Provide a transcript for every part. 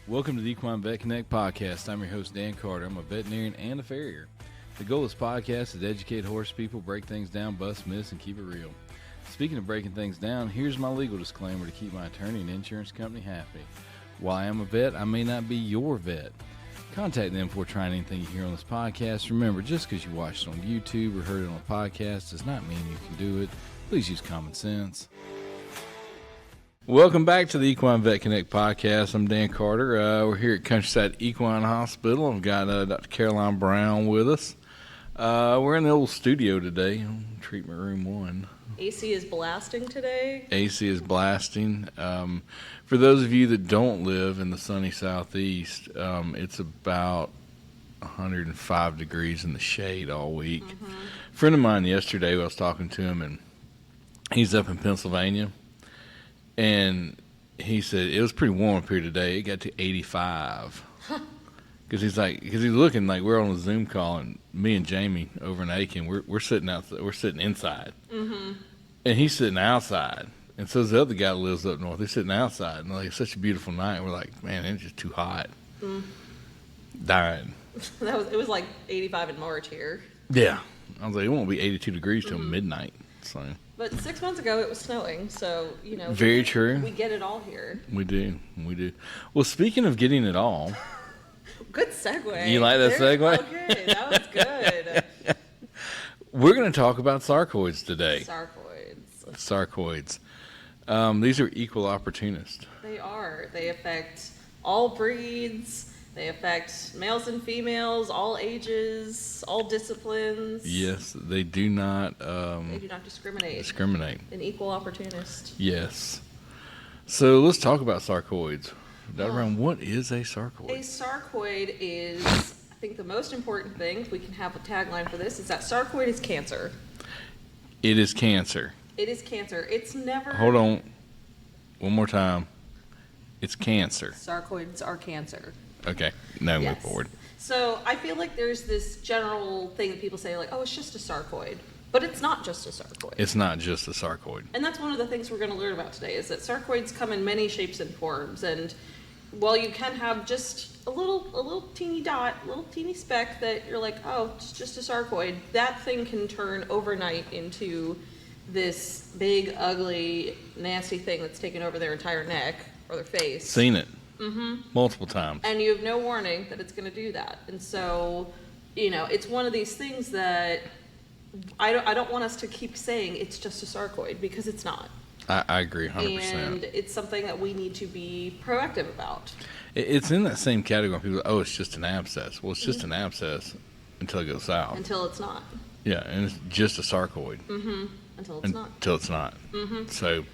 Welcome to the Equine Vet Connect Podcast. I'm your host, Dan Carter. I'm a veterinarian and a farrier. The goal of this podcast is to educate horse people, break things down, bust myths, and keep it real. Speaking of breaking things down, here's my legal disclaimer to keep my attorney and insurance company happy. While I am a vet, I may not be your vet. Contact them before trying anything you hear on this podcast. Remember, just because you watched it on YouTube or heard it on a podcast does not mean you can do it. Please use common sense. Welcome back to the Equine Vet Connect Podcast. I'm Dan Carter. We're here at Countryside Equine Hospital. I've got Dr. Caroline Brown with us. We're in the old studio today, treatment room 1. AC is blasting today. AC is blasting. For those of you that don't live in the sunny southeast, it's about 105 degrees in the shade all week. Mm-hmm. A friend of mine yesterday, I was talking to him, and he's up in Pennsylvania, and he said it was pretty warm up here today. It got to 85. Because he's looking like we're on a Zoom call, and me and Jamie over in Aiken, we're sitting outside, we're sitting inside, mm-hmm. and he's sitting outside, and so the other guy that lives up north, he's sitting outside, and like it's such a beautiful night. We're like, man, it's just too hot, dying. It was like 85 in March here. Yeah, I was like, it won't be 82 degrees till midnight. So, but 6 months ago it was snowing, so you know. Very true. We get it all here. We do. Well, speaking of getting it all. Good segue. You like that segue? Okay, that was good. We're going to talk about sarcoids today. Sarcoids. These are equal opportunists. They are. They affect all breeds. They affect males and females, all ages, all disciplines. Yes, they do not. They do not discriminate. An equal opportunist. Yes. So let's talk about sarcoids. Dr. Brown, what is a sarcoid? A sarcoid is, I think the most important thing, if we can have a tagline for this, is that sarcoid is cancer. It is cancer. It is cancer. It's never... Hold on. One more time. It's cancer. Sarcoids are cancer. Okay. Now move forward. So I feel like there's this general thing that people say, like, oh, it's just a sarcoid. But it's not just a sarcoid. It's not just a sarcoid. And that's one of the things we're going to learn about today, is that sarcoids come in many shapes and forms. And while you can have just a little teeny dot, a little teeny speck that you're like, oh, it's just a sarcoid, that thing can turn overnight into this big, ugly, nasty thing that's taken over their entire neck or their face. Seen it. Mm-hmm. Multiple times. And you have no warning that it's going to do that. And so, you know, it's one of these things that I don't want us to keep saying it's just a sarcoid, because it's not. I agree 100%. And it's something that we need to be proactive about. It's in that same category. People go, oh, it's just an abscess. Well, it's just an abscess until it goes south. Until it's not. Yeah, and it's just a sarcoid. Mm-hmm. Until it's not. Until it's not. Mm-hmm. So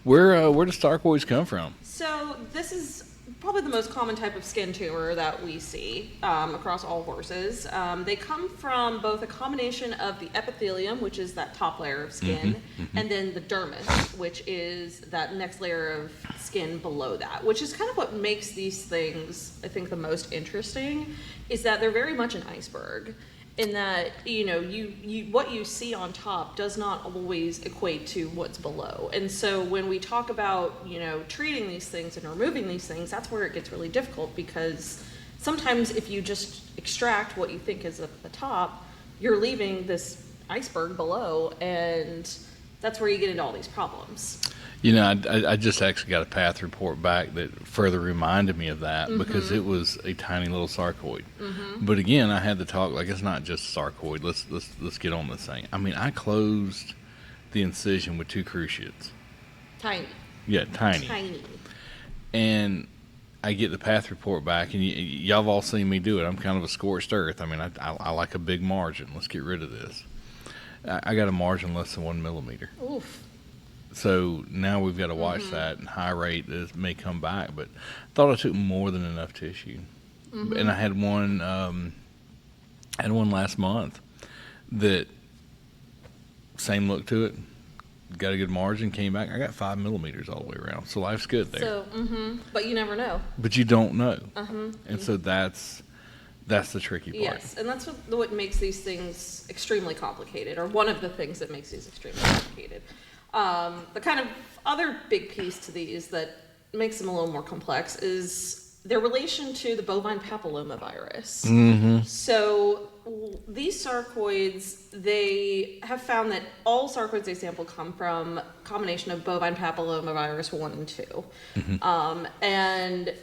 where do sarcoids come from? So this is probably the most common type of skin tumor that we see across all horses. They come from both a combination of the epithelium, which is that top layer of skin, and then the dermis, which is that next layer of skin below that, which is kind of what makes these things, I think, the most interesting, is that they're very much an iceberg. In that, you know, you what you see on top does not always equate to what's below. And so when we talk about, you know, treating these things and removing these things, that's where it gets really difficult, because sometimes if you just extract what you think is at the top, you're leaving this iceberg below, and that's where you get into all these problems. You know, I just actually got a path report back that further reminded me of that, because it was a tiny little sarcoid. But again, I had to talk like it's not just sarcoid. Let's get on this thing. I mean, I closed the incision with 2 cruciates. Tiny. Yeah, tiny. And I get the path report back, and y'all have all seen me do it. I'm kind of a scorched earth. I mean, I like a big margin. Let's get rid of this. I got a margin less than 1 millimeter. Oof. So now we've got to watch that, and high rate may come back. But I thought I took more than enough tissue, and I had one last month that same look to it. Got a good margin, came back. I got 5 millimeters all the way around, so life's good there. So, but you never know. But you don't know, and so that's the tricky part. Yes, and that's what makes these things extremely complicated, or one of the things that makes these extremely complicated. The kind of other big piece to these that makes them a little more complex is their relation to the bovine papillomavirus. Mm-hmm. So these sarcoids, they have found that all sarcoids they sample come from a combination of bovine papillomavirus 1 and 2. Mm-hmm. And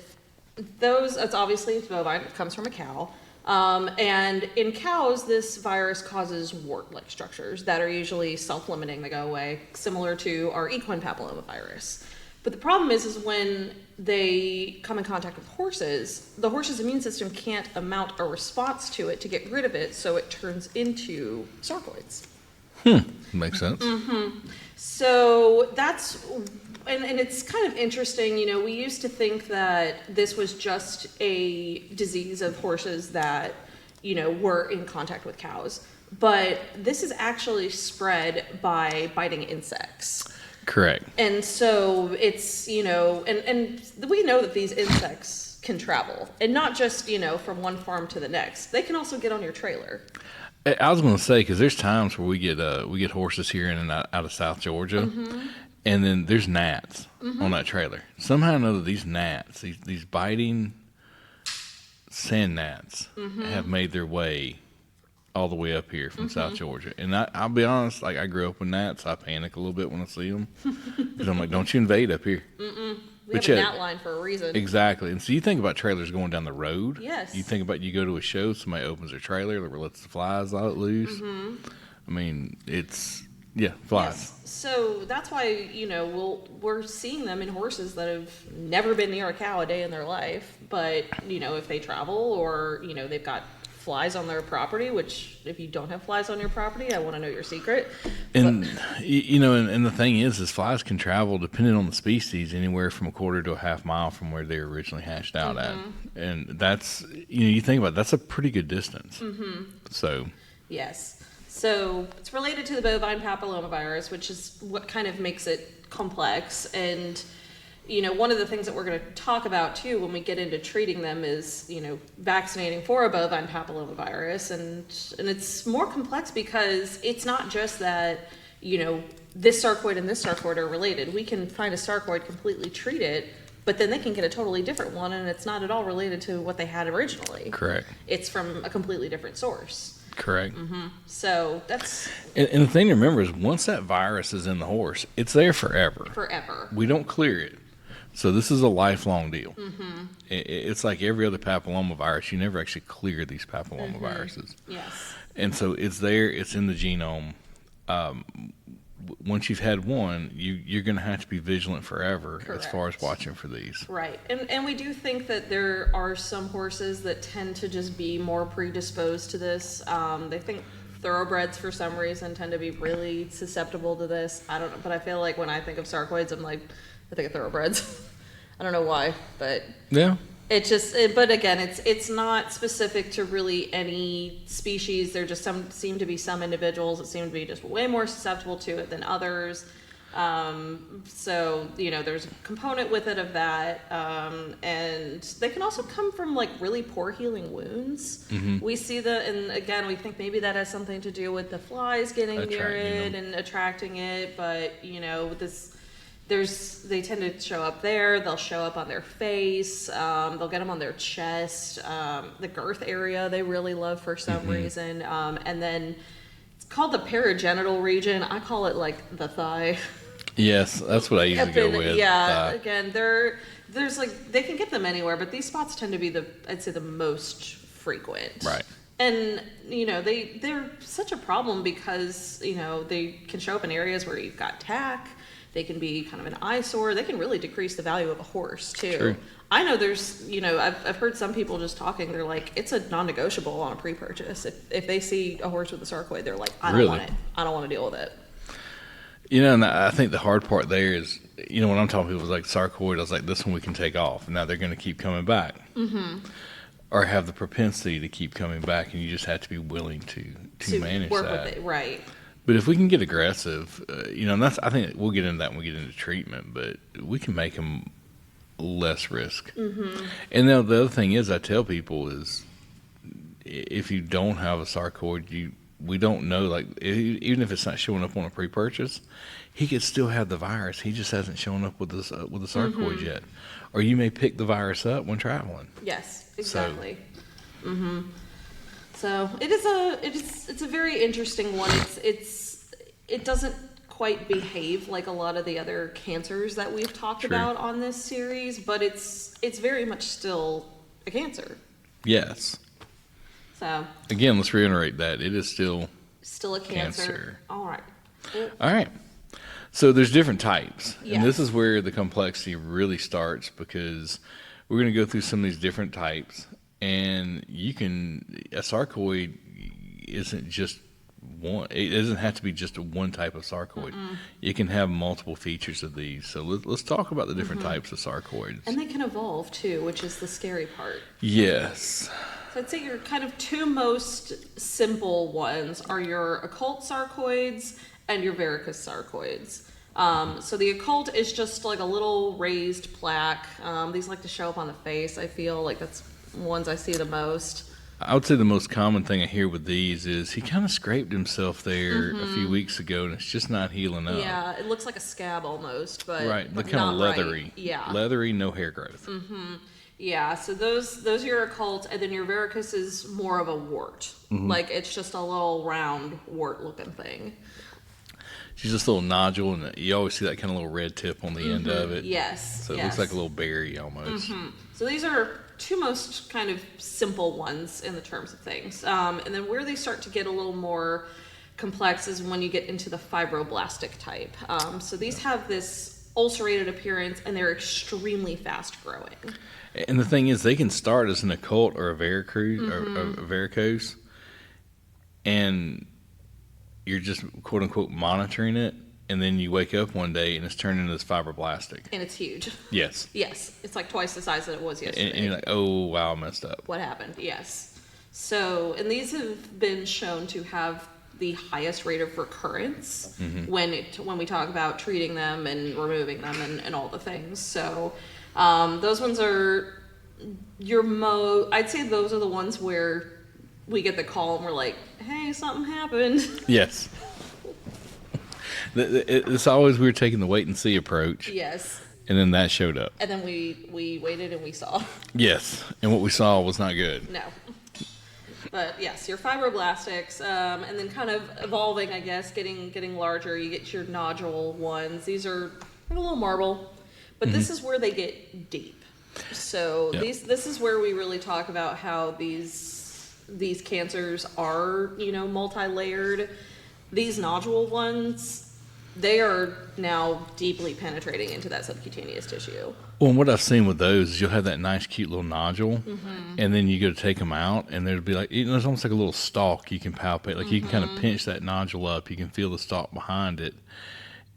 those, it's obviously it's bovine, it comes from a cow. And in cows, this virus causes wart-like structures that are usually self-limiting, they go away, similar to our equine papillomavirus. But the problem is when they come in contact with horses, the horse's immune system can't mount a response to it to get rid of it, so it turns into sarcoids. Makes sense. Mm-hmm. So that's, and it's kind of interesting, you know, we used to think that this was just a disease of horses that, you know, were in contact with cows. But this is actually spread by biting insects. Correct. And so it's, you know, and we know that these insects can travel, and not just, you know, from one farm to the next. They can also get on your trailer. I was going to say, because there's times where we get horses here in and out of South Georgia, and then there's gnats on that trailer. Somehow or another, these gnats, these biting sand gnats, have made their way all the way up here from South Georgia. And I'll be honest, like I grew up with gnats. I panic a little bit when I see them because I'm like, don't you invade up here. We have a gnat line for a reason. Exactly. And so you think about trailers going down the road. Yes. You think about you go to a show, somebody opens their trailer or lets the flies out loose. I mean, it's, flies. Yes. So that's why, you know, we're seeing them in horses that have never been near a cow a day in their life. But, you know, if they travel or, you know, they've got flies on their property, which if you don't have flies on your property, I want to know your secret. And you know, and the thing is flies can travel, depending on the species, anywhere from a quarter to a half mile from where they were originally hatched out at. And that's, you know, you think about it, that's a pretty good distance. So yes, so it's related to the bovine papillomavirus, which is what kind of makes it complex. And you know, one of the things that we're going to talk about too when we get into treating them is, you know, vaccinating for a bovine papillomavirus, and it's more complex because it's not just that, you know, this sarcoid and this sarcoid are related. We can find a sarcoid, completely treat it, but then they can get a totally different one, and it's not at all related to what they had originally. Correct. It's from a completely different source. Correct. So that's... And the thing to remember is once that virus is in the horse, it's there forever. Forever. We don't clear it. So this is a lifelong deal. It's like every other papillomavirus. You never actually clear these papillomaviruses. Yes. And so it's there. It's in the genome. Once you've had one, you're going to have to be vigilant forever. Correct. As far as watching for these. Right. And we do think that there are some horses that tend to just be more predisposed to this. They think thoroughbreds, for some reason, tend to be really susceptible to this. I don't know, but I feel like when I think of sarcoids, I'm like, I think of thoroughbreds. I don't know why, but Yeah. it just. But again, it's not specific to really any species. There just seem to be some individuals that seem to be just way more susceptible to it than others. So you know, there's a component with it of that, and they can also come from like really poor healing wounds. We see and again, we think maybe that has something to do with the flies getting near it and attracting it. But you know, they tend to show up there. They'll show up on their face. They'll get them on their chest, the girth area. They really love for some reason. And then it's called the paragenital region. I call it like the thigh. Yes, that's what I usually go with. Yeah. Again, there's like they can get them anywhere, but these spots tend to be I'd say the most frequent. Right. And you know they're such a problem because you know they can show up in areas where you've got tack. They can be kind of an eyesore. They can really decrease the value of a horse too. True. I know there's, you know, I've heard some people just talking. They're like, it's a non-negotiable on a pre-purchase. If they see a horse with a sarcoid, they're like, I don't want it. I don't want to deal with it. You know, and I think the hard part there is, you know, when I'm talking to people, like sarcoid, I was like, this one we can take off. And now they're going to keep coming back. Or have the propensity to keep coming back, and you just have to be willing to manage work that. with it, right? But if we can get aggressive, you know, and I think we'll get into that when we get into treatment, but we can make them less risk. And now the other thing is I tell people is if you don't have a sarcoid, we don't know, like, even if it's not showing up on a pre-purchase, he could still have the virus. He just hasn't shown up with the sarcoids yet. Or you may pick the virus up when traveling. Yes, exactly. So it's a very interesting one. It doesn't quite behave like a lot of the other cancers that we've talked about on this series, but it's very much still a cancer. Yes. So again, let's reiterate that it is still a cancer. All right. All right. So there's different types, Yes. and this is where the complexity really starts, because we're going to go through some of these different types, and a sarcoid isn't just one. It doesn't have to be just one type of sarcoid. You can have multiple features of these. So let's talk about the different types of sarcoids. And they can evolve too, which is the scary part. Yes. So I'd say your kind of two most simple ones are your occult sarcoids and your varicose sarcoids. So the occult is just like a little raised plaque. These like to show up on the face. I feel like that's ones I see the most. I would say the most common thing I hear with these is he kind of scraped himself there a few weeks ago, and it's just not healing up. Yeah, it looks like a scab almost, but right, but they're kind of not leathery. Right. Yeah, leathery, no hair growth. Yeah, so those are your occult, and then your varicose is more of a wart. Like it's just a little round wart-looking thing. She's just a little nodule, and you always see that kind of little red tip on the end of it. Yes. So it looks like a little berry almost. So these are two most kind of simple ones in the terms of things. And then where they start to get a little more complex is when you get into the fibroblastic type. So these have this ulcerated appearance, and they're extremely fast growing. And the thing is, they can start as an occult or a varicose, and you're just quote unquote monitoring it, and then you wake up one day and it's turned into this fibroblastic. And it's huge. Yes. Yes, it's like twice the size that it was yesterday. And you're like, oh wow, I messed up. What happened? Yes. So, and these have been shown to have the highest rate of recurrence when we talk about treating them and removing them and all the things. So, those ones are I'd say those are the ones where we get the call and we're like, hey, something happened. Yes. It's always we were taking the wait and see approach. Yes. And then that showed up. And then we waited and we saw. Yes. And what we saw was not good. No. But yes, your fibroblastics, and then kind of evolving, I guess, getting larger. You get your nodule ones. These are a little marble, but this is where they get deep. So this is where we really talk about how these cancers are, multi-layered. These nodule ones, they are now deeply penetrating into that subcutaneous tissue. Well, and what I've seen with those is you'll have that nice, cute little nodule, and then you go to take them out, and there'll be like, there's almost like a little stalk you can palpate. Like you can kind of pinch that nodule up. You can feel the stalk behind it.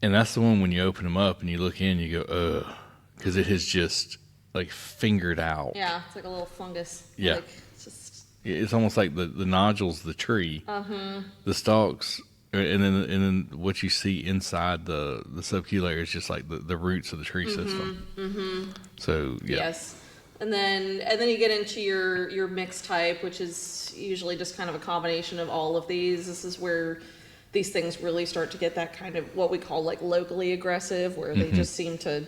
And that's the one when you open them up and you look in, you go, ugh, because it has just like fingered out. Yeah, it's like a little fungus. Yeah. Like, it's just... It's almost like the nodule's the tree. The stalks, and then what you see inside the subcutaneous layer is just like the roots of the tree system. So yeah. Yes, and then you get into your mixed type, which is usually just kind of a combination of all of these. This is where these things really start to get that kind of what we call like locally aggressive, where they just seem to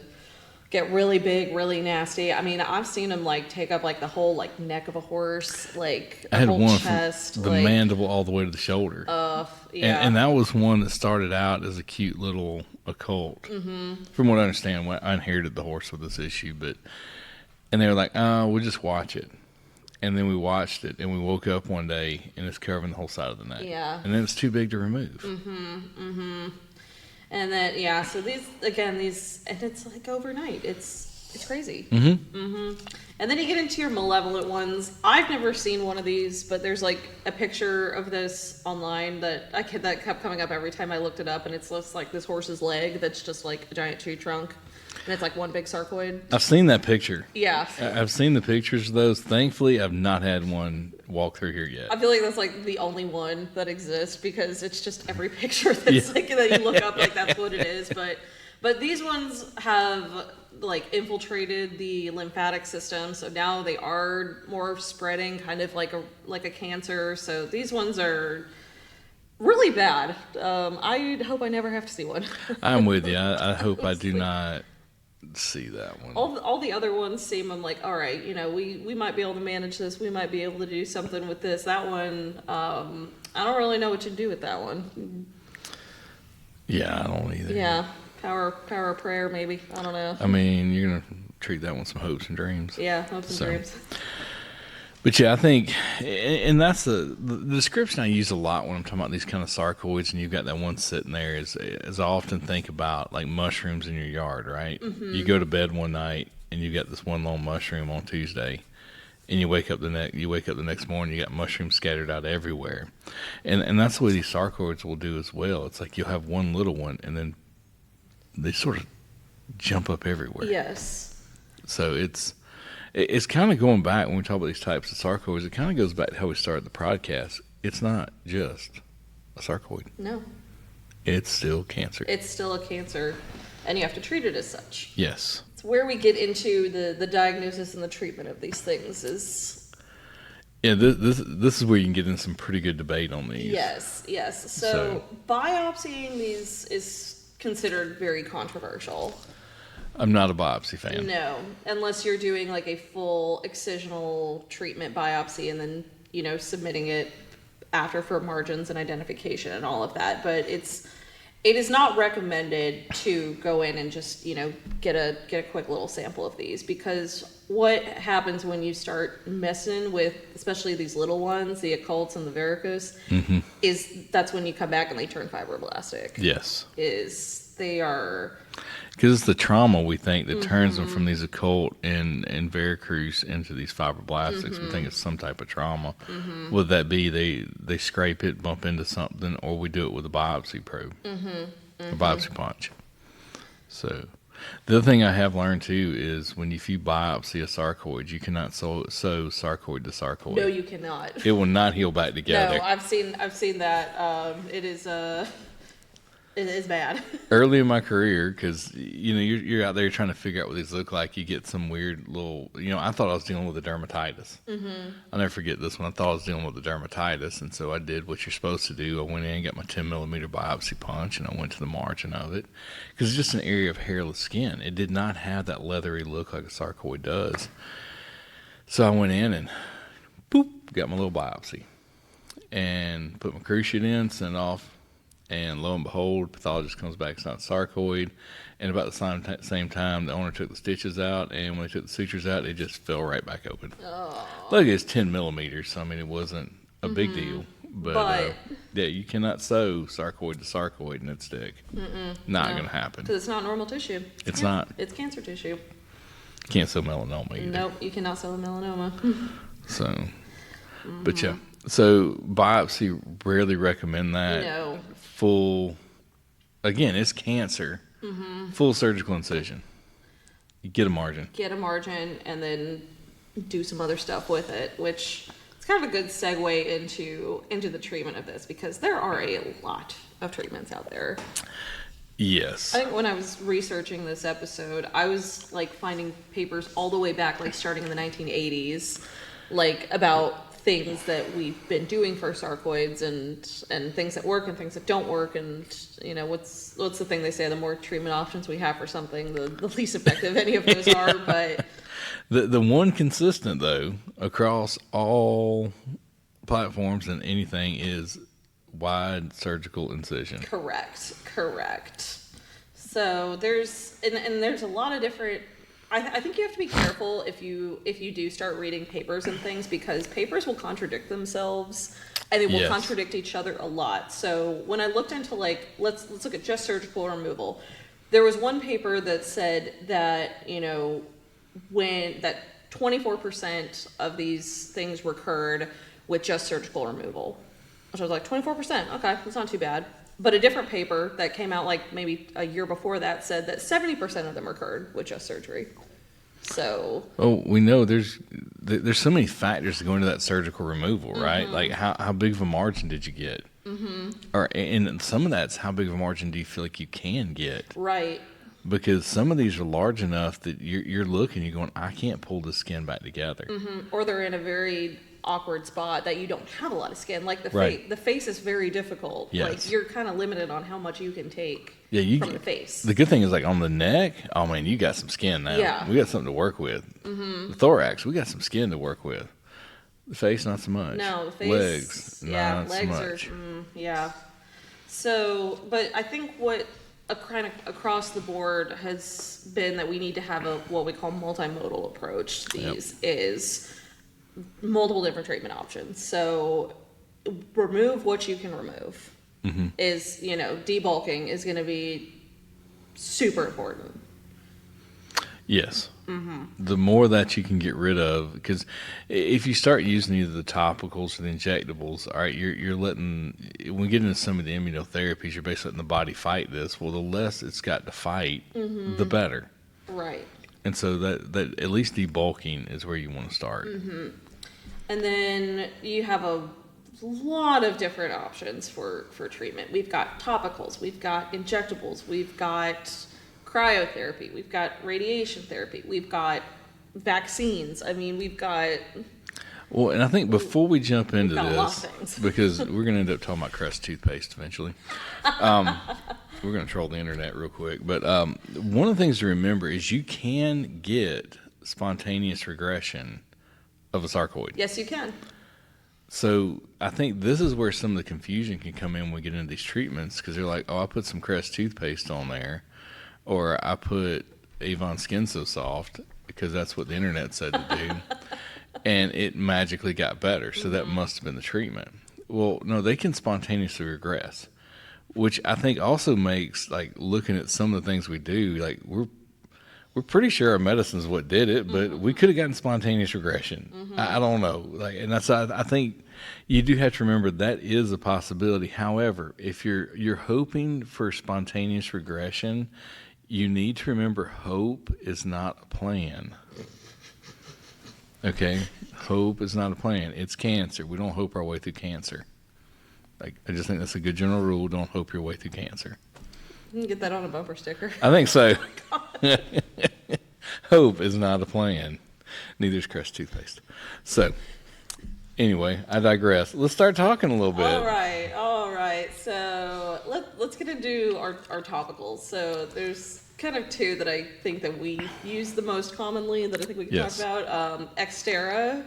get really big, really nasty. I mean, I've seen them like take up like the whole like neck of a horse, like I had whole one chest, from the mandible all the way to the shoulder. Yeah. And that was one that started out as a cute little occult. From what I understand, I inherited the horse with this issue, and they were like, "Oh, we'll just watch it." And then we watched it, and we woke up one day, and it's covering the whole side of the neck. Yeah. And then it's too big to remove. And then so these, and it's like overnight. It's crazy. And then you get into your malevolent ones. I've never seen one of these, but there's like a picture of this online that kept coming up every time I looked it up, and it's just like this horse's leg that's just like a giant tree trunk, and it's like one big sarcoid. I've seen that picture. Yeah. I've seen the pictures of those. Thankfully, I've not had one walk through here yet. I feel like that's like the only one that exists, because it's just every picture that's like that you look up, like that's what it is. But these ones have like infiltrated the lymphatic system, so now they are more spreading, kind of like a cancer. So these ones are really bad. I hope I never have to see one. I'm with you. I hope I do not see that one. All the other ones seem, I'm like, all right, we might be able to manage this. We might be able to do something with this. That one, I don't really know what to do with that one. Yeah, I don't either. Yeah, power of prayer, maybe. I don't know. I mean, you're gonna treat that one with some hopes and dreams. Yeah, hopes and dreams. But yeah, I think, and that's the description I use a lot when I'm talking about these kind of sarcoids, and you've got that one sitting there. Is I often think about like mushrooms in your yard, right? Mm-hmm. You go to bed one night and you got this one lone mushroom on Tuesday, and you wake up the next morning, you got mushrooms scattered out everywhere, and that's the way these sarcoids will do as well. It's like you'll have one little one, and then they sort of jump up everywhere. Yes. So it's kind of going back when we talk about these types of sarcoids. It kind of goes back to how we started the podcast. It's not just a sarcoid. No. It's still cancer. It's still a cancer, and you have to treat it as such. Yes. It's where we get into the diagnosis and the treatment of these things is... Yeah, this is where you can get in some pretty good debate on these. Yes. So biopsying these is considered very controversial. I'm not a biopsy fan. No, unless you're doing like a full excisional treatment biopsy and then, submitting it after for margins and identification and all of that. But it is not recommended to go in and just, get a quick little sample of these, because what happens when you start messing with, especially these little ones, the occults and the varicose, mm-hmm. is that's when you come back and they turn fibroblastic. Yes. They are... Because it's the trauma, we think, that turns them from these occult and varicose into these fibroblastics. Mm-hmm. We think it's some type of trauma. Mm-hmm. Would that be they scrape it, bump into something, or we do it with a biopsy probe, a biopsy punch. So the other thing I have learned, too, is if you biopsy a sarcoid, you cannot sew sarcoid to sarcoid. No, you cannot. It will not heal back together. No, I've seen that. It is bad. Early in my career, because you're out there trying to figure out what these look like, you get some weird little. I thought I was dealing with a dermatitis. Mm-hmm. I'll never forget this one. I thought I was dealing with a dermatitis, and so I did what you're supposed to do. I went in and got my 10 millimeter biopsy punch, and I went to the margin of it, because it's just an area of hairless skin. It did not have that leathery look like a sarcoid does. So I went in and boop, got my little biopsy, and put my cruciate in, sent it off. And lo and behold, pathologist comes back, it's not sarcoid. And about the same time, the owner took the stitches out, and when they took the sutures out, it just fell right back open. Oh. Look, it's 10 millimeters, so I mean, it wasn't a big deal. But yeah, you cannot sew sarcoid to sarcoid and it stick. Not going to happen. Because it's not normal tissue. It's not. It's cancer tissue. Can't sew melanoma either. Nope, you cannot sew a melanoma. So, but yeah. So biopsy, rarely recommend that. No. Full, again, it's cancer. Mm-hmm. Full surgical incision. You get a margin. And then do some other stuff with it, which is kind of a good segue into the treatment of this, because there are a lot of treatments out there. Yes. I think when I was researching this episode, I was like finding papers all the way back, like starting in the 1980s, like about things that we've been doing for sarcoids and things that work and things that don't work, and what's the thing they say, the more treatment options we have for something, the least effective any of those are. But the one consistent though across all platforms and anything is wide surgical incision. Correct. So there's a lot of different. I think you have to be careful if you do start reading papers and things, because papers will contradict themselves and they will contradict each other a lot. So when I looked into let's look at just surgical removal, there was one paper that said that when that 24% of these things recurred with just surgical removal, which I was like 24%. Okay, that's not too bad. But a different paper that came out like maybe a year before that said that 70% of them occurred with just surgery. So. Oh, we know there's so many factors that go into that surgical removal, right? Mm-hmm. Like how big of a margin did you get? Mm-hmm. And some of that's how big of a margin do you feel like you can get? Right. Because some of these are large enough that you're looking, you're going, I can't pull the skin back together. Mm-hmm. Or they're in a very awkward spot that you don't have a lot of skin. Like the Right. the face is very difficult. Yes. Like you're kind of limited on how much you can take from the face. The good thing is, like, on the neck, oh man, you got some skin now. Yeah. We got something to work with. The thorax, we got some skin to work with. The face, not so much. No, the face. Legs, not legs so much. yeah. So, but I think what kind of across the board has been that we need to have a what we call multimodal approach to these is multiple different treatment options. So, remove what you can remove. Is, you know, debulking is going to be super important. Yes. The more that you can get rid of, because if you start using either the topicals or the injectables, all right, you're letting, when we get into some of the immunotherapies, you're basically letting the body fight this. Well, the less it's got to fight, the better. Right. And so that at least debulking is where you want to start. And then you have a lot of different options for treatment. We've got topicals, we've got injectables, we've got cryotherapy, we've got radiation therapy, we've got vaccines. I mean, we've got... Well, and I think before we jump into got a lot of this, things. because we're going to end up talking about Crest toothpaste eventually. We're going to troll the internet real quick. But one of the things to remember is you can get spontaneous regression of a sarcoid. Yes, you can. So I think this is where some of the confusion can come in when we get into these treatments, because they're like, oh, I put some Crest toothpaste on there, or I put Avon Skin So Soft, because that's what the internet said to do, and it magically got better. So that must have been the treatment. Well, no, they can spontaneously regress, which I think also makes, like, looking at some of the things we do, like, we're pretty sure our medicine is what did it, but we could have gotten spontaneous regression. I don't know. Like, and that's, I think you do have to remember that is a possibility. However, if you're hoping for spontaneous regression, you need to remember hope is not a plan. Okay? Hope is not a plan. It's cancer. We don't hope our way through cancer. Like, I just think that's a good general rule. Don't hope your way through cancer. You can get that on a bumper sticker. I think so. Hope is not a plan. Neither is Crest toothpaste. So, anyway, I digress. Let's start talking a little bit. All right. So let's get into our topicals. So there's kind of two that I think that we use the most commonly that I think we can talk about. Xxterra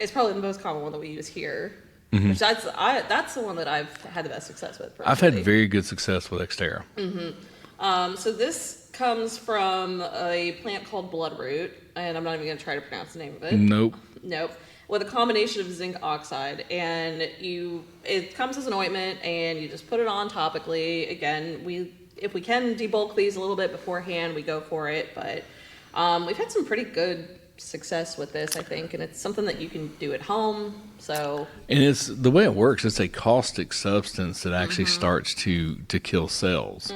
is probably the most common one that we use here. Which that's the one that I've had the best success with. Personally. I've had very good success with Xxterra. So this comes from a plant called bloodroot, and I'm not even going to try to pronounce the name of it. Nope. With a combination of zinc oxide, and it comes as an ointment, and you just put it on topically. Again, if we can debulk these a little bit beforehand, we go for it. But we've had some pretty good success with this, I think, and it's something that you can do at home. So, and it's the way it works. It's a caustic substance that actually starts to kill cells.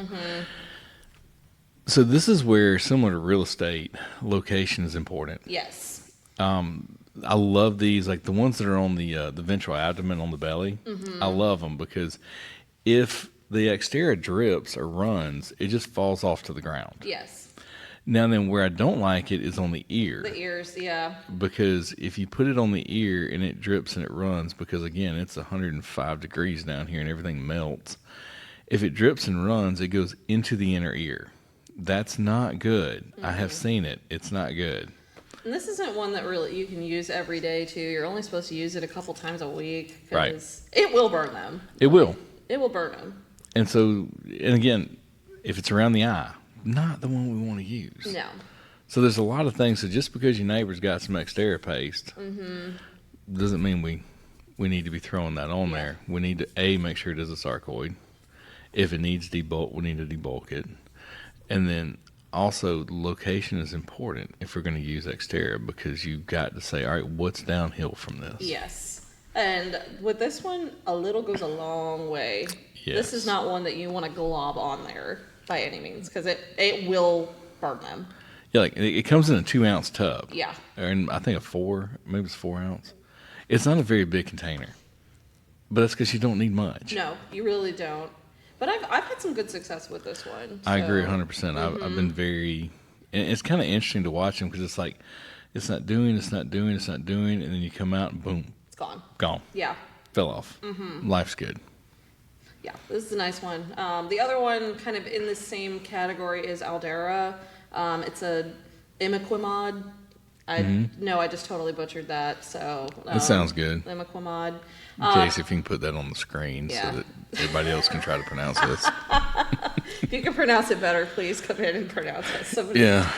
So this is where, similar to real estate, location is important. Yes. I love these, like the ones that are on the ventral abdomen on the belly. I love them because if the Xxterra drips or runs, it just falls off to the ground. Yes. Now then, where I don't like it is on the ear. The ears, yeah. Because if you put it on the ear and it drips and it runs, because again, it's 105 degrees down here and everything melts. If it drips and runs, it goes into the inner ear. That's not good. I have seen it. It's not good. And this isn't one that really you can use every day, too. You're only supposed to use it a couple times a week. Right. It will burn them. It will. It will burn them. And so, and again, if it's around the eye, not the one we want to use. No. So there's a lot of things. So just because your neighbor's got some Xxterra paste doesn't mean we need to be throwing that on there. We need to, make sure it is a sarcoid. If it needs debulk, we need to debulk it. And then also, location is important if we're going to use Xxterra, because you've got to say, all right, what's downhill from this? Yes. And with this one, a little goes a long way. Yes. This is not one that you want to glob on there by any means, because it will burn them. Yeah, like it comes in a 2-ounce tub. Yeah. And I think maybe it's 4 ounce. It's not a very big container, but that's because you don't need much. No, you really don't. But I've had some good success with this one. I agree 100%. I've been very, and it's kind of interesting to watch them, because it's like, it's not doing, and then you come out and boom, Gone. Gone. Yeah. Fell off. Life's good. Yeah, this is a nice one. The other one kind of in the same category is Xxterra. It's a imiquimod. I just totally butchered that. So That sounds good. Imiquimod. In case if you can put that on the screen Yeah. so that everybody else can try to pronounce this. If you can pronounce it better, please come in and pronounce it. Somebody Yeah.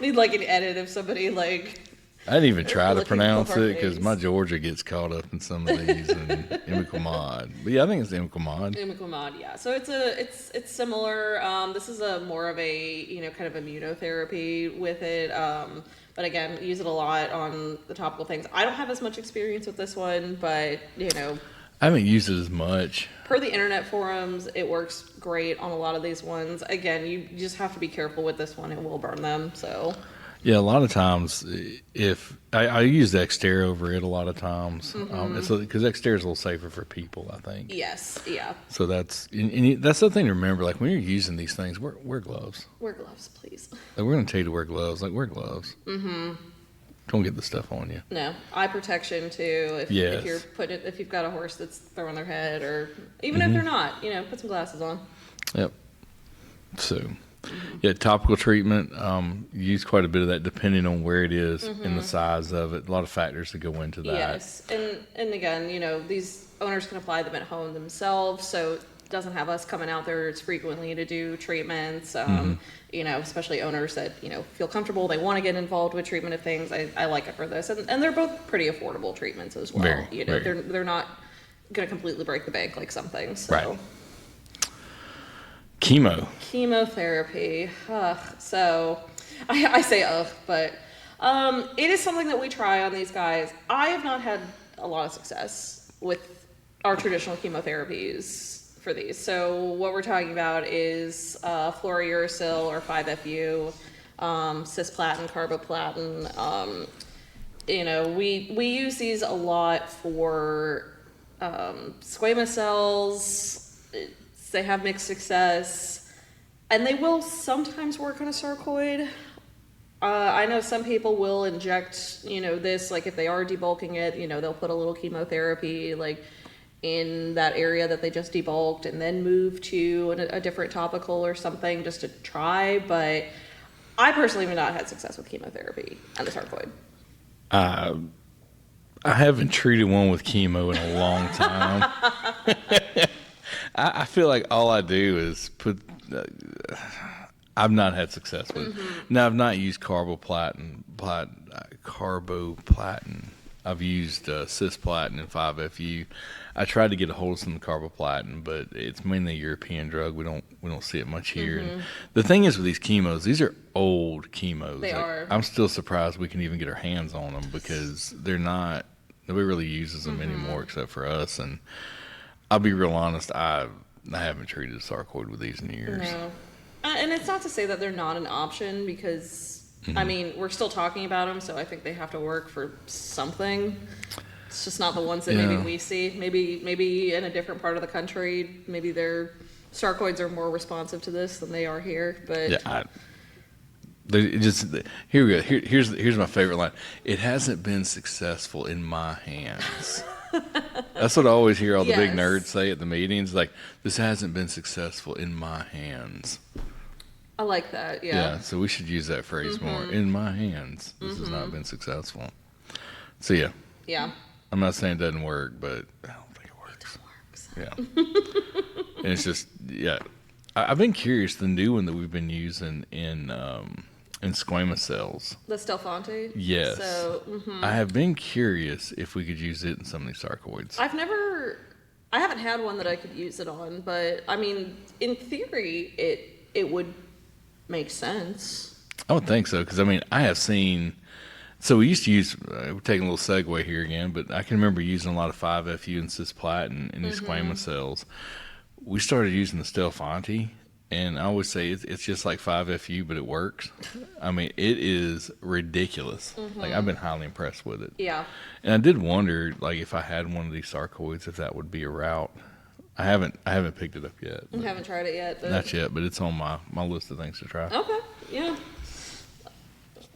need like an edit of somebody like. I didn't even try to Looking pronounce for it because names. my Georgia gets caught up in some of these and imiquimod. But yeah, I think it's imiquimod. Imiquimod, yeah. So it's similar. This is a more of a kind of immunotherapy with it. But again, use it a lot on the topical things. I don't have as much experience with this one, but I haven't used it as much. per the internet forums, it works great on a lot of these ones. Again, you just have to be careful with this one; it will burn them. So. Yeah, a lot of times, if I use Xxterra over it a lot of times, because Xxterra is a little safer for people, I think. Yes, yeah. So that's that's the thing to remember. Like when you're using these things, wear gloves. Wear gloves, please. Like we're going to tell you to wear gloves. Like wear gloves. Mm-hmm. Don't get the stuff on you. No, eye protection too. If you've got a horse that's throwing their head, or even if they're not, put some glasses on. Yep. So. Yeah, topical treatment, use quite a bit of that depending on where it is and the size of it. A lot of factors that go into that. Yes, and again, these owners can apply them at home themselves, so it doesn't have us coming out there as frequently to do treatments. Especially owners that feel comfortable, they want to get involved with treatment of things. I like it for this, and they're both pretty affordable treatments as well. Very. They're not going to completely break the bank like some things. So. Right. Chemotherapy. So I say but it is something that we try on these guys. I have not had a lot of success with our traditional chemotherapies for these. So what we're talking about is fluorouracil or 5-FU, cisplatin, carboplatin. We use these a lot for squamous cells. They have mixed success, and they will sometimes work on a sarcoid. I know some people will inject, this, like if they are debulking it, they'll put a little chemotherapy, like in that area that they just debulked, and then move to a different topical or something just to try. But I personally have not had success with chemotherapy and the sarcoid. I haven't treated one with chemo in a long time. I feel like all I do is put. I've not had success with it. Now I've not used carboplatin. I've used cisplatin and 5-FU. I tried to get a hold of some carboplatin, but it's mainly a European drug. We don't see it much here. And the thing is with these chemos, these are old chemos. They are. I'm still surprised we can even get our hands on them because they're not. Nobody really uses them anymore except for us. And I'll be real honest, I haven't treated a sarcoid with these in years. No. And it's not to say that they're not an option because, we're still talking about them, so I think they have to work for something. It's just not the ones that maybe we see. Maybe in a different part of the country, maybe their sarcoids are more responsive to this than they are here. But yeah, here we go. Here's my favorite line. It hasn't been successful in my hands. That's what I always hear all the big nerds say at the meetings. Like, this hasn't been successful in my hands. I like that. Yeah. Yeah. So we should use that phrase more. In my hands, this has not been successful. So yeah. Yeah. I'm not saying it doesn't work, but I don't think it works. Yeah. And it's just I've been curious. The new one that we've been using in squamous cells. The Stelfonte? Yes. So, I have been curious if we could use it in some of these sarcoids. I haven't had one that I could use it on, but in theory, it would make sense. I would think so, because I have seen. So we used to use. We're taking a little segue here again, but I can remember using a lot of 5-FU and cisplatin in these squamous cells. We started using the Stelfonte. And I always say it's just like 5-FU, but it works. It is ridiculous. Like, I've been highly impressed with it. Yeah. And I did wonder, like, if I had one of these sarcoids, if that would be a route. I haven't picked it up yet. You haven't tried it yet? Not yet, but it's on my list of things to try. Okay, yeah.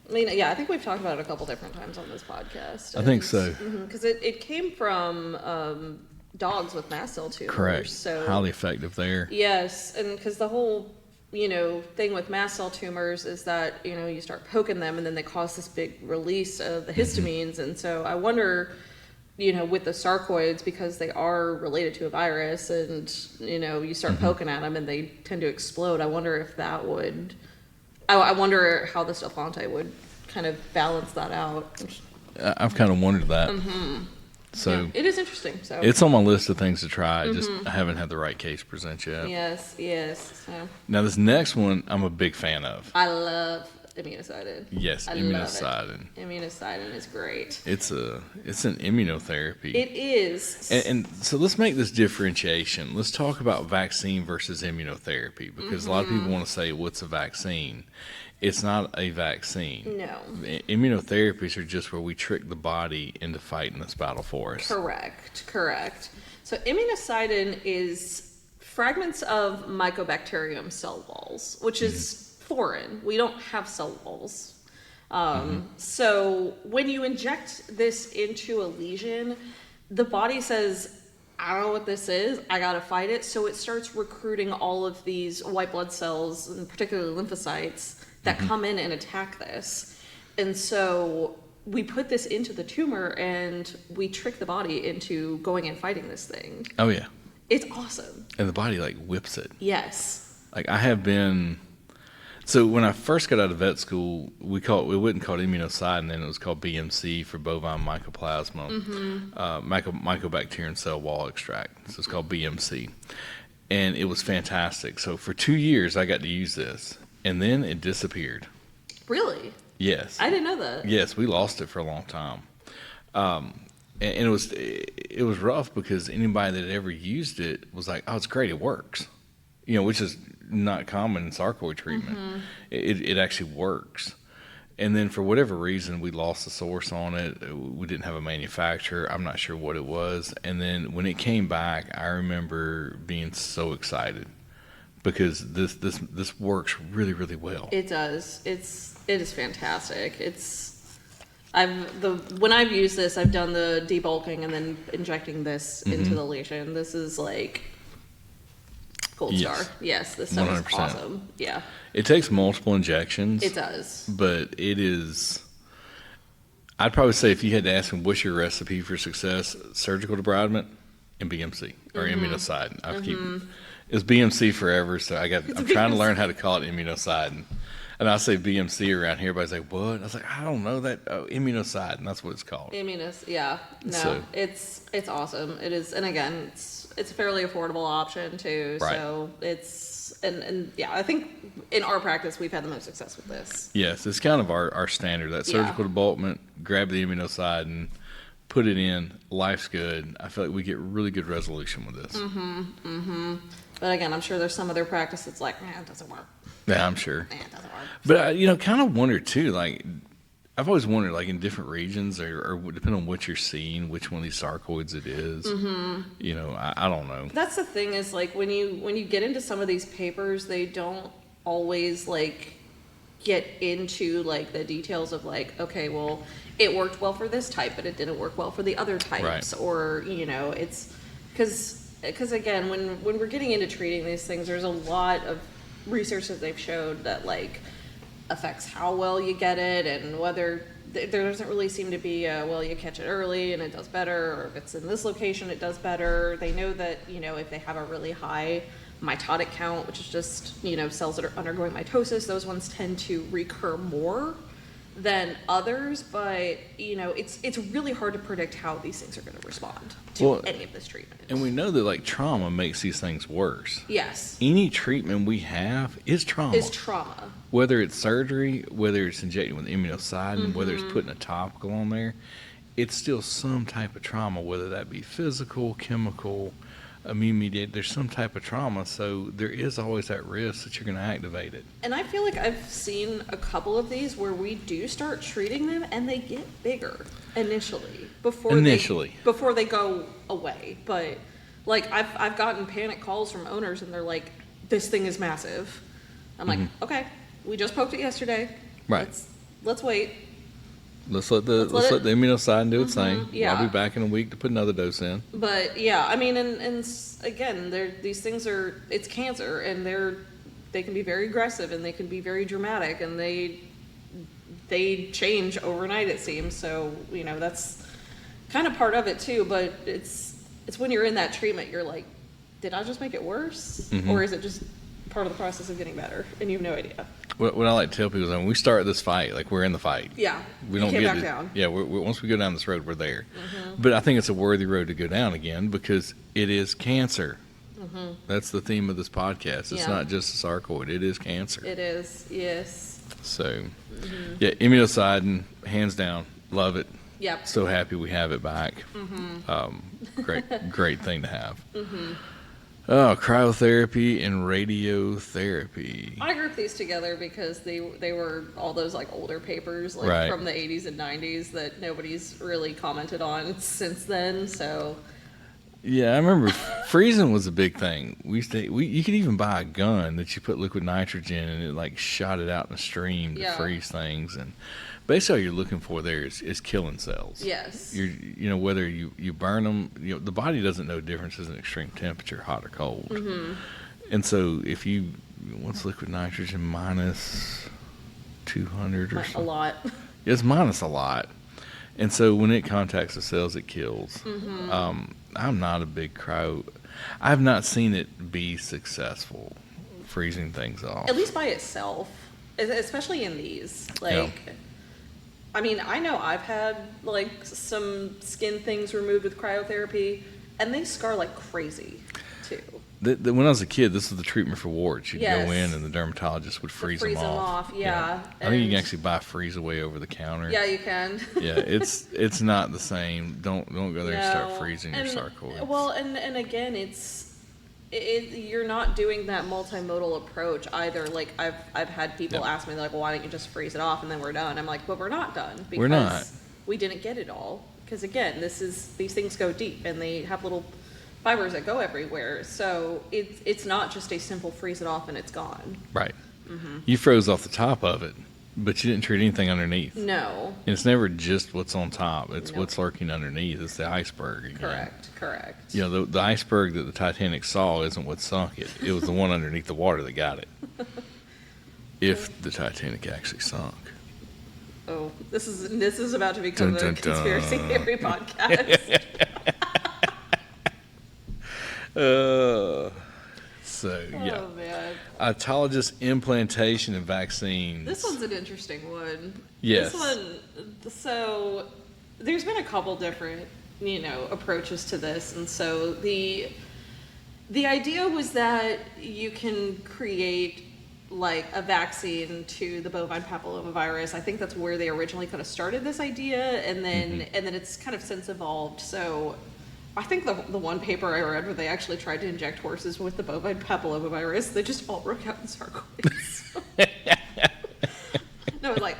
I mean, yeah, I think we've talked about it a couple different times on this podcast. I think so. Because it came from dogs with mast cell tumors. Correct. So highly effective there. Yes, and because the whole, thing with mast cell tumors is that, you start poking them and then they cause this big release of the histamines. And so I wonder, with the sarcoids, because they are related to a virus and, you start poking at them and they tend to explode. I wonder if that would, I wonder how the Stelfonte would kind of balance that out. I've kind of wondered that. So yeah, it is interesting. So it's on my list of things to try. Just I haven't had the right case present yet. Yes. So. Now this next one, I'm a big fan of. I love immunocidin. Yes, I immunocidin. Immunocidin is great. It's an immunotherapy. It is. And so let's make this differentiation. Let's talk about vaccine versus immunotherapy, because a lot of people want to say, what's a vaccine? It's not a vaccine. No. Immunotherapies are just where we trick the body into fighting this battle for us. Correct. So immunocidin is fragments of mycobacterium cell walls, which is foreign. We don't have cell walls. So when you inject this into a lesion, the body says, I don't know what this is, I gotta fight it. So it starts recruiting all of these white blood cells, and particularly lymphocytes, that come in and attack this. And so we put this into the tumor and we trick the body into going and fighting this thing. Oh yeah. It's awesome. And the body whips it. Yes. I have been. So when I first got out of vet school, we wouldn't call it immunocidin, and it was called BMC for bovine mycoplasma, mycobacterium cell wall extract. So it's called BMC, and it was fantastic. So for 2 years, I got to use this, and then it disappeared. Really? Yes. I didn't know that. Yes, we lost it for a long time, and it was rough because anybody that ever used it was like, "Oh, it's great, it works," which is not common in sarcoid treatment. It actually works. And then for whatever reason, we lost the source on it. We didn't have a manufacturer. I'm not sure what it was. And then when it came back, I remember being so excited because this works really, really well. It does. It is fantastic. When I've used this, I've done the debulking and then injecting this into the lesion. This is gold star. Yes, this stuff 100%. Is awesome. Yeah. It takes multiple injections. It does. But it is, I'd probably say if you had to ask them what's your recipe for success, surgical debridement and BMC or immunocidin. It's BMC forever, so I'm trying to learn how to call it immunocidin. And I say BMC around here, everybody's like, what? I was like, I don't know that. Oh, immunocidin, that's what it's called. Yeah. No, so, it's awesome. It is, and again, it's a fairly affordable option too. Right. So it's, and yeah, I think in our practice, we've had the most success with this. Yes, it's kind of our standard, that surgical debulkment, grab the immunocidin, put it in, life's good. I feel like we get really good resolution with this. But again, I'm sure there's some other practice that's like, man, it doesn't work. Yeah, I'm sure. Man, it doesn't work. But I, kind of wonder too, I've always wondered, in different regions, or depending on what you're seeing, which one of these sarcoids it is. I don't know. That's the thing is, when you get into some of these papers, they don't always, get into, the details of, okay, well, it worked well for this type, but it didn't work well for the other types. Right. Or, it's, because again, when we're getting into treating these things, there's a lot of research that they've showed that, affects how well you get it, and whether there doesn't really seem to be you catch it early and it does better, or if it's in this location it does better. They know that if they have a really high mitotic count, which is just cells that are undergoing mitosis, those ones tend to recur more than others. But it's really hard to predict how these things are going to respond to any of this treatment. And we know that trauma makes these things worse. Yes. Any treatment we have is trauma. Whether it's surgery, whether it's injecting with immunocidin, whether it's putting a topical on there, it's still some type of trauma, whether that be physical, chemical, immune-mediated. There's some type of trauma, so there is always that risk that you're going to activate it. And I feel like I've seen a couple of these where we do start treating them, and they get bigger initially before they go away. But I've gotten panic calls from owners, and they're like, "This thing is massive." I'm like, "Okay, we just poked it yesterday. Right. let's wait. Let's let the immunoside do its thing. Yeah. I'll be back in a week to put another dose in. But yeah, I mean, and again, these things it's cancer, and they can be very aggressive, and they can be very dramatic, and they change overnight, it seems. So, that's kind of part of it too, but it's when you're in that treatment, you're like, did I just make it worse? Or is it just part of the process of getting better, and you have no idea? What I like to tell people is when we start this fight, like we're in the fight. Yeah, we don't can't get back down. Yeah, once we go down this road, we're there. But I think it's a worthy road to go down again because it is cancer. That's the theme of this podcast. It's not just a sarcoid; it is cancer. It is, yes. So, yeah, immunosidin, hands down, love it. Yep. So happy we have it back. Great thing to have. Oh, cryotherapy and radiotherapy. I grouped these together because they were all those like older papers from the 80s and 90s that nobody's really commented on since then. So yeah, I remember freezing was a big thing. You could even buy a gun that you put liquid nitrogen and it like shot it out in a stream to freeze things. And basically, all you're looking for there is killing cells. Yes. Whether you burn them, the body doesn't know differences in extreme temperature, hot or cold. And so what's liquid nitrogen, minus 200 or something? A lot. It's minus a lot. And so when it contacts the cells, it kills. I'm not a big cryo. I've not seen it be successful freezing things off. At least by itself, especially in these. I mean, I know I've had some skin things removed with cryotherapy, and they scar like crazy too. When I was a kid, this was the treatment for warts. You'd go in, and the dermatologist would freeze them off. Yeah. I think you can actually buy freeze away over the counter. Yeah, you can. Yeah, it's not the same. Don't go there and start freezing your sarcoids. Well, and again, you're not doing that multimodal approach either. Like I've had people ask me, they're like, well, why don't you just freeze it off and then we're done? I'm like, but we're not done because we're not. We didn't get it all. Because again, these things go deep and they have little fibers that go everywhere. So it's not just a simple freeze it off and it's gone. Right. You froze off the top of it, but you didn't treat anything underneath. No. And it's never just what's on top. It's what's lurking underneath. It's the iceberg again. Correct. The iceberg that the Titanic saw isn't what sunk it. It was the one underneath the water that got it. If the Titanic actually sunk. Oh, this is about to become a conspiracy theory podcast. Yeah. Oh, man. Autologous implantation and vaccines. This one's an interesting one. Yes. This one, so there's been a couple different, approaches to this. And so the idea was that you can create like a vaccine to the bovine papillomavirus. I think that's where they originally kind of started this idea, and then it's kind of since evolved. So I think the one paper I read where they actually tried to inject horses with the bovine papillomavirus, they just all broke out in sarcoids. No, like,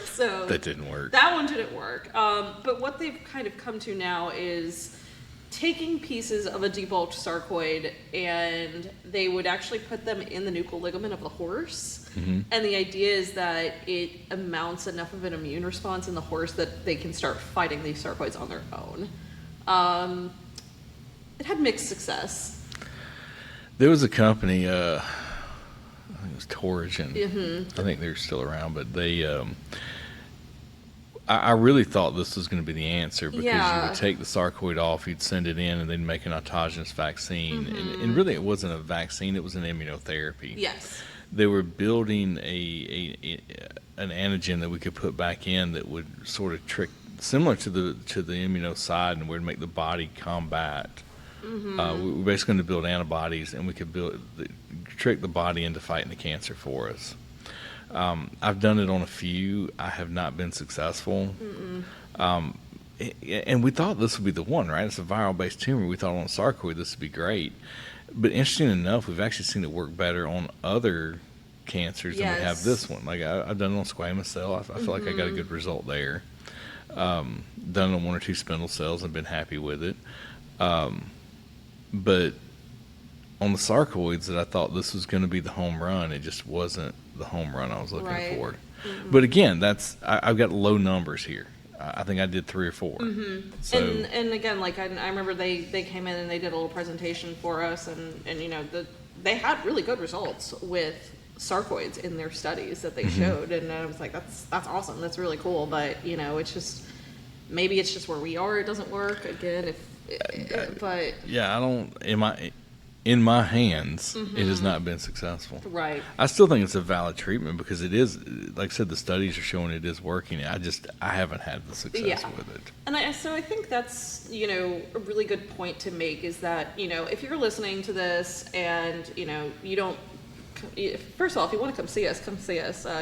so that didn't work. That one didn't work. But what they've kind of come to now is taking pieces of a debulked sarcoid, and they would actually put them in the nuchal ligament of the horse. And the idea is that it amounts enough of an immune response in the horse that they can start fighting these sarcoids on their own. It had mixed success. There was a company, I think it was Torrigen. I think they're still around, but they, I really thought this was going to be the answer because you would take the sarcoid off, you'd send it in, and then make an autogenous vaccine. And really, it wasn't a vaccine; it was an immunotherapy. Yes. They were building an antigen that we could put back in that would sort of trick, similar to the immunoside, and would make the body combat. We were basically going to build antibodies, and we could trick the body into fighting the cancer for us. I've done it on a few. I have not been successful. And we thought this would be the one, right? It's a viral-based tumor. We thought on sarcoid this would be great. But interesting enough, we've actually seen it work better on other cancers than we have this one. Like I've done it on squamous cell. I feel like I got a good result there. Done it on one or two spindle cells and been happy with it. But on the sarcoids that I thought this was going to be the home run, it just wasn't the home run I was looking for. But again, I've got low numbers here. I think I did 3 or 4. So, and again, like I remember they came in and they did a little presentation for us, and they had really good results with sarcoids in their studies that they showed, and I was like, that's awesome, that's really cool. But it's just, maybe it's just where we are, it doesn't work again. But yeah, I don't. In my hands, it has not been successful. Right. I still think it's a valid treatment because it is, like I said, the studies are showing it is working. I haven't had the success with it. And so I think that's, a really good point to make, is that, if you're listening to this and, you don't, first of all, if you want to come see us,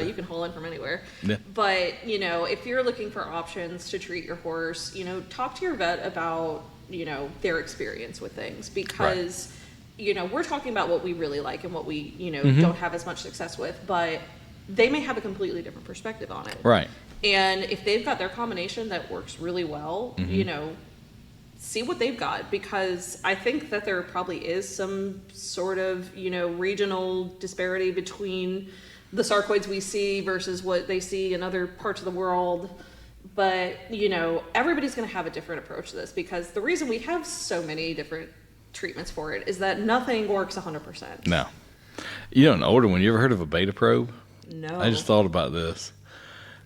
you can haul in from anywhere. Yeah. But, if you're looking for options to treat your horse, talk to your vet about, their experience with things, because we're talking about what we really like and what we, don't have as much success with, but they may have a completely different perspective on it. Right. And if they've got their combination that works really well, see what they've got, because I think that there probably is some sort of, regional disparity between the sarcoids we see versus what they see in other parts of the world. But, everybody's going to have a different approach to this, because the reason we have so many different treatments for it is that nothing works 100%. No. An older one, you ever heard of a beta probe? No. I just thought about this.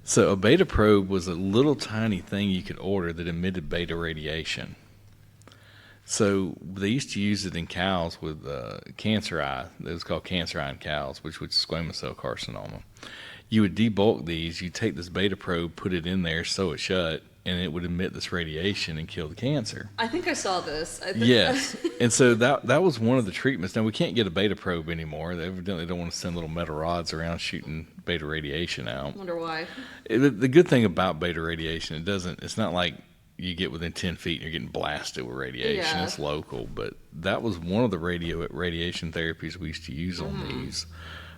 So a beta probe was a little tiny thing you could order that emitted beta radiation. So they used to use it in cows with cancer eye. It was called cancer eye in cows, which was squamous cell carcinoma. You would debulk these, you take this beta probe, put it in there, sew it shut, and it would emit this radiation and kill the cancer. I think I saw this. Yes. And so that was one of the treatments. Now, we can't get a beta probe anymore. They evidently don't want to send little metal rods around shooting beta radiation out. I wonder why. The good thing about beta radiation, it's not like you get within 10 feet and you're getting blasted with radiation. Yeah. It's local. But that was one of the radiation therapies we used to use on these.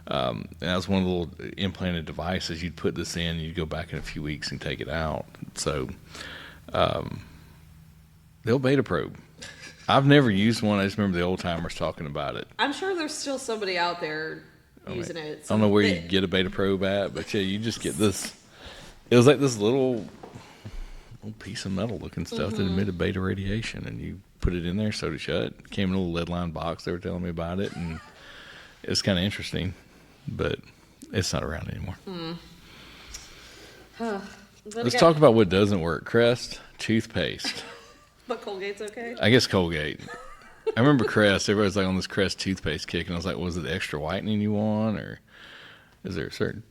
And that was one of the little implanted devices. You'd put this in, you'd go back in a few weeks and take it out. So, the old beta probe. I've never used one. I just remember the old timers talking about it. I'm sure there's still somebody out there using it. I don't know where you get a beta probe at, but yeah, you just get this. It was like this little piece of metal looking stuff that emitted beta radiation, and you put it in there, sewed it shut. It came in a little lead line box. They were telling me about it, and it's kind of interesting. But it's not around anymore. Let's talk about what doesn't work. Crest toothpaste. But Colgate's okay? I guess Colgate. I remember Crest. Everybody's like on this Crest toothpaste kick, and I was like, was it the extra whitening you want, or is there a certain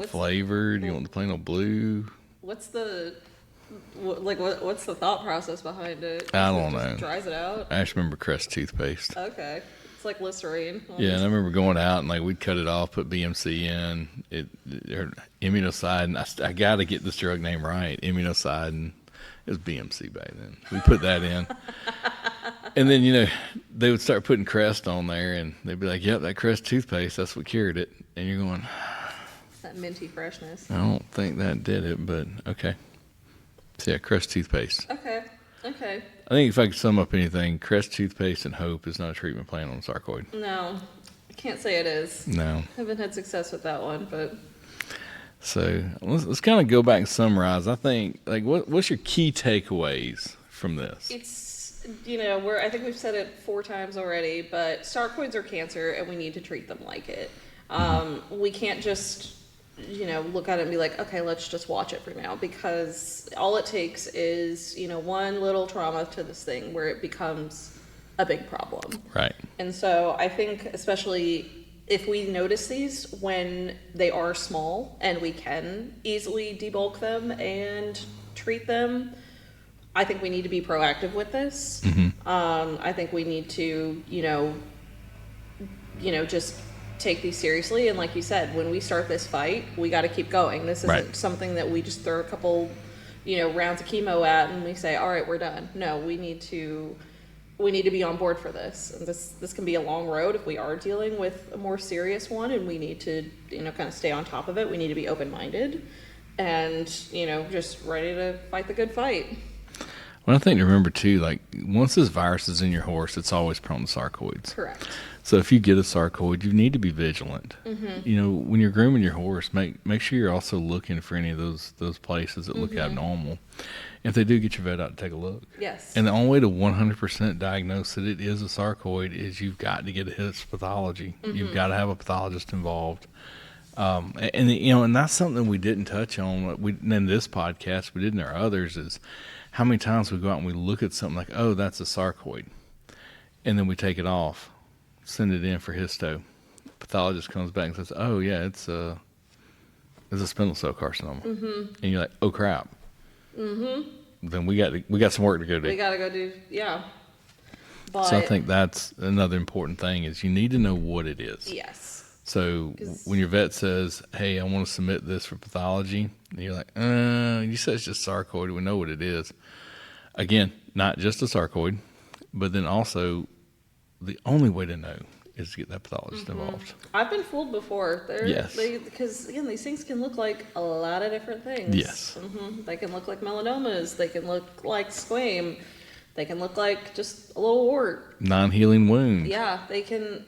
flavor? Do you want the plain old blue? What's the thought process behind it? I don't know. Dries it out? I just remember Crest toothpaste. Okay. It's like Listerine. Yeah, and I remember going out and we'd cut it off, put BMC in, immunocyte. I got to get this drug name right. Immunocyte, and it was BMC back then. We put that in, and then they would start putting Crest on there, and they'd be like, "Yep, that Crest toothpaste, that's what cured it." And you're going, that minty freshness. I don't think that did it, but okay. So yeah, Crest toothpaste. Okay. I think if I could sum up anything, Crest toothpaste and Hope is not a treatment plan on sarcoid. No, I can't say it is. No. I haven't had success with that one, but. So let's kind of go back and summarize. I think, what's your key takeaways from this? It's, I think we've said it 4 times already, but sarcoids are cancer and we need to treat them like it. We can't just look at it and be like, okay, let's just watch it for now, because all it takes is, one little trauma to this thing where it becomes a big problem. Right. And so I think, especially if we notice these when they are small and we can easily debulk them and treat them, I think we need to be proactive with this. I think we need to, just take these seriously, and like you said, when we start this fight, we got to keep going. This isn't something that we just throw a couple rounds of chemo at and we say, all right, we're done. No, we need to be on board for this, and this can be a long road if we are dealing with a more serious one, and we need to kind of stay on top of it. We need to be open-minded and just ready to fight the good fight. One thing to remember too, like once this virus is in your horse, it's always prone to sarcoids. Correct. So if you get a sarcoid, you need to be vigilant. You know, when you're grooming your horse, make sure you're also looking for any of those places that look abnormal. If they do, get your vet out to take a look. Yes. And the only way to 100% diagnose that it is a sarcoid is you've got to get a histopathology. You've got to have a pathologist involved. And that's something we didn't touch on in this podcast. We did in our others is how many times we go out and we look at something like, oh, that's a sarcoid, and then we take it off, send it in for histo. Pathologist comes back and says, oh yeah, it's a spindle cell carcinoma, and you're like, oh crap. Then we got some work to go do. We got to go do, yeah. But, so I think that's another important thing is you need to know what it is. Yes. So when your vet says, hey, I want to submit this for pathology, and you're like, you said it's just sarcoid. We know what it is. Again, not just a sarcoid, but then also the only way to know is to get that pathologist involved. I've been fooled before. Yes. Because, again, these things can look like a lot of different things. Yes. They can look like melanomas. They can look like squame. They can look like just a little wart. Non-healing wound. Yeah, they can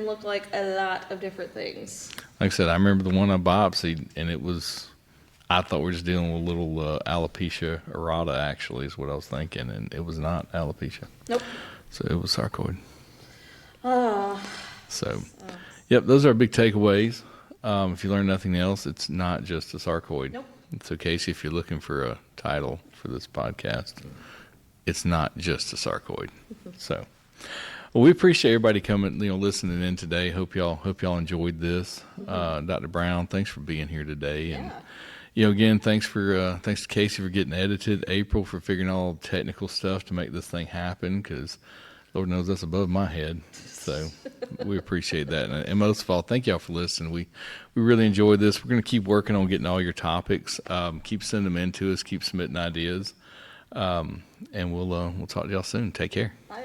look like a lot of different things. Like I said, I remember the one I biopsied, and I thought we were just dealing with a little alopecia areata, actually, is what I was thinking, and it was not alopecia. Nope. So it was sarcoid. Yep, those are our big takeaways. If you learn nothing else, it's not just a sarcoid. Nope. So, Casey, if you're looking for a title for this podcast, it's not just a sarcoid. So, well, we appreciate everybody coming, listening in today. Hope y'all enjoyed this. Dr. Brown, thanks for being here today. Yeah. And, again, thanks to Casey for getting edited. April for figuring all the technical stuff to make this thing happen, because Lord knows that's above my head. So we appreciate that. And most of all, thank y'all for listening. We really enjoyed this. We're going to keep working on getting all your topics. Keep sending them in to us. Keep submitting ideas. And we'll talk to y'all soon. Take care. Bye.